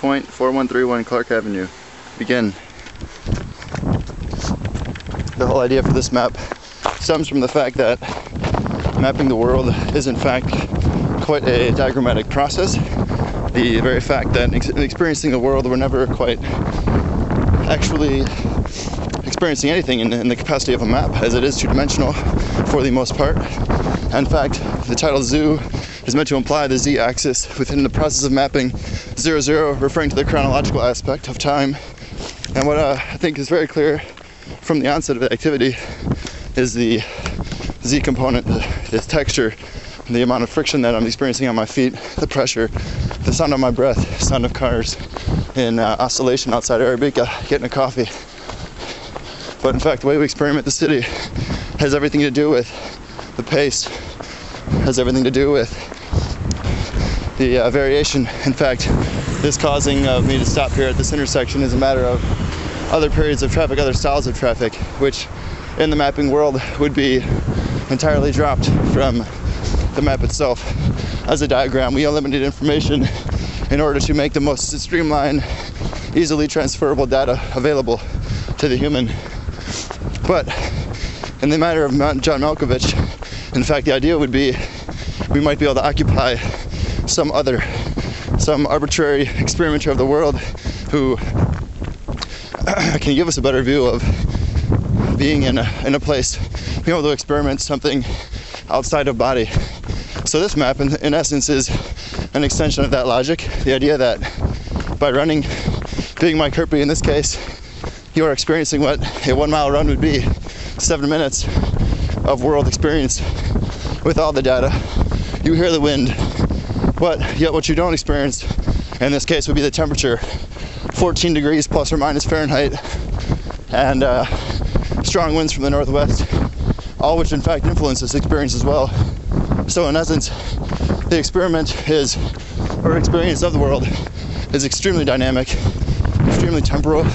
point 4131 Clark Avenue. Begin. The whole idea for this map stems from the fact that mapping the world is in fact quite a diagrammatic process. The very fact that in experiencing the world we're never quite actually experiencing anything in the capacity of a map, as it is two-dimensional for the most part. In fact, the title zoo is meant to imply the z-axis within the process of mapping 0, referring to the chronological aspect of time. And what I think is very clear from the onset of the activity is the z component, the texture, the amount of friction that I'm experiencing on my feet, the pressure, the sound of my breath, sound of cars in oscillation outside Arabica getting a coffee. But in fact, the way we experiment the city has everything to do with the pace, has everything to do with the variation. In fact, this causing of me to stop here at this intersection is a matter of other periods of traffic, other styles of traffic, which in the mapping world would be entirely dropped from the map itself. As a diagram, we eliminated information in order to make the most streamlined, easily transferable data available to the human. But in the matter of John Malkovich, in fact, the idea would be we might be able to occupy some arbitrary experimenter of the world who can give us a better view of being in a place, being able to experiment something outside of body. So this map, in essence, is an extension of that logic. The idea that by running beingMikeHerpy, in this case, you are experiencing what a 1 mile run would be, 7 minutes of world experience with all the data. You hear the wind, but yet what you don't experience, in this case, would be the temperature, 14 degrees plus or minus Fahrenheit, and strong winds from the northwest, all which in fact influence this experience as well. So in essence, the experiment is, or experience of the world, is extremely dynamic, extremely temporal,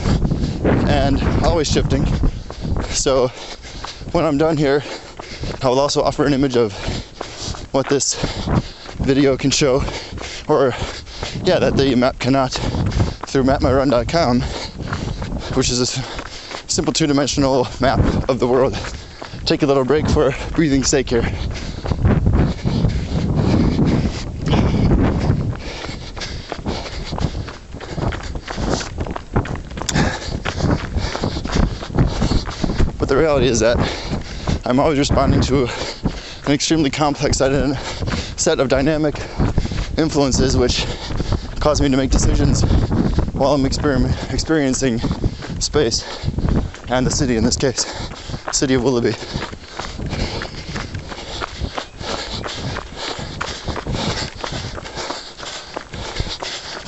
and always shifting. So when I'm done here, I will also offer an image of what this video can show, or yeah, that the map cannot, through mapmyrun.com, which is a simple two-dimensional map of the world. Take a little break for breathing's sake here. But the reality is that I'm always responding to an extremely complex set of dynamic influences which cause me to make decisions while I'm experiencing space and the city, in this case, city of Willoughby.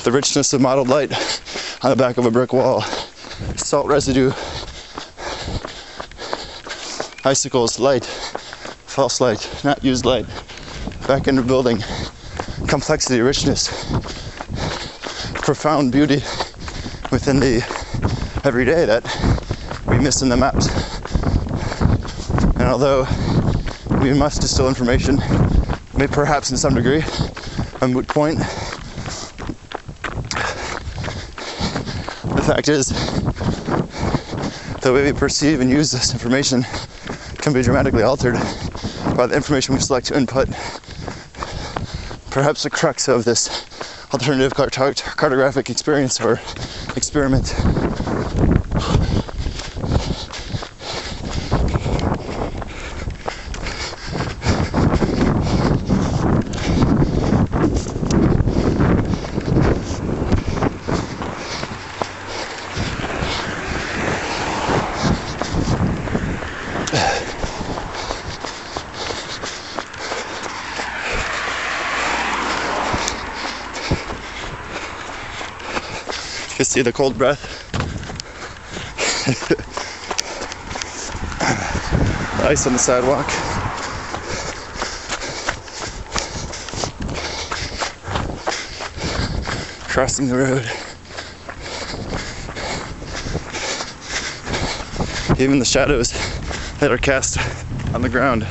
The richness of mottled light on the back of a brick wall, salt residue, icicles, light, false light, not used light, back into building, complexity, richness, profound beauty within the everyday that we miss in the maps. And although we must distill information, maybe perhaps in some degree, a moot point, the fact is the way we perceive and use this information can be dramatically altered by the information we select to input. Perhaps the crux of this alternative cartographic experience or experiment. You see the cold breath. The ice on the sidewalk. Crossing the road. Even the shadows that are cast on the ground,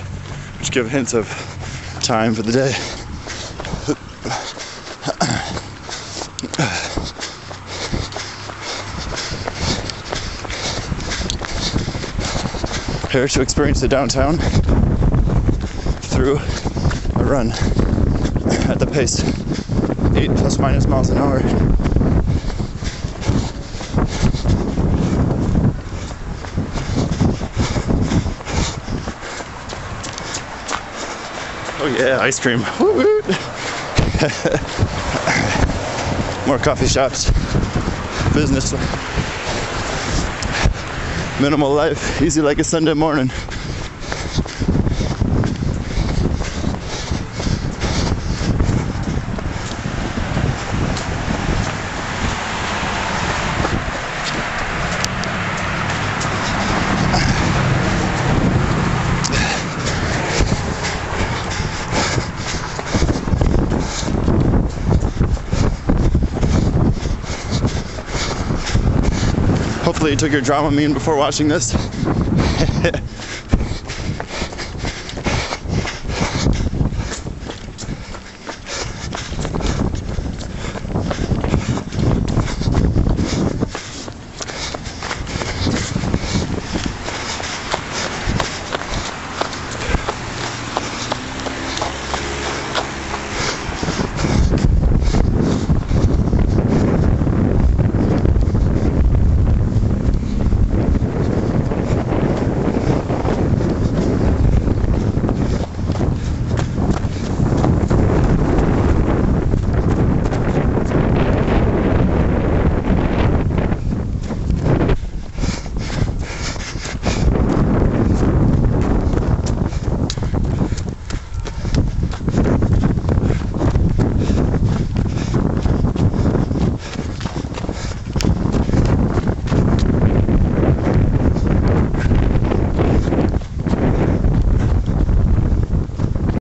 which give hints of time for the day. here to experience the downtown through a run at the pace 8 ± miles an hour. Oh yeah, ice cream. Woo-woo. More coffee shops. Business. Minimal life. Easy like a Sunday morning. Hopefully you took your Dramamine before watching this.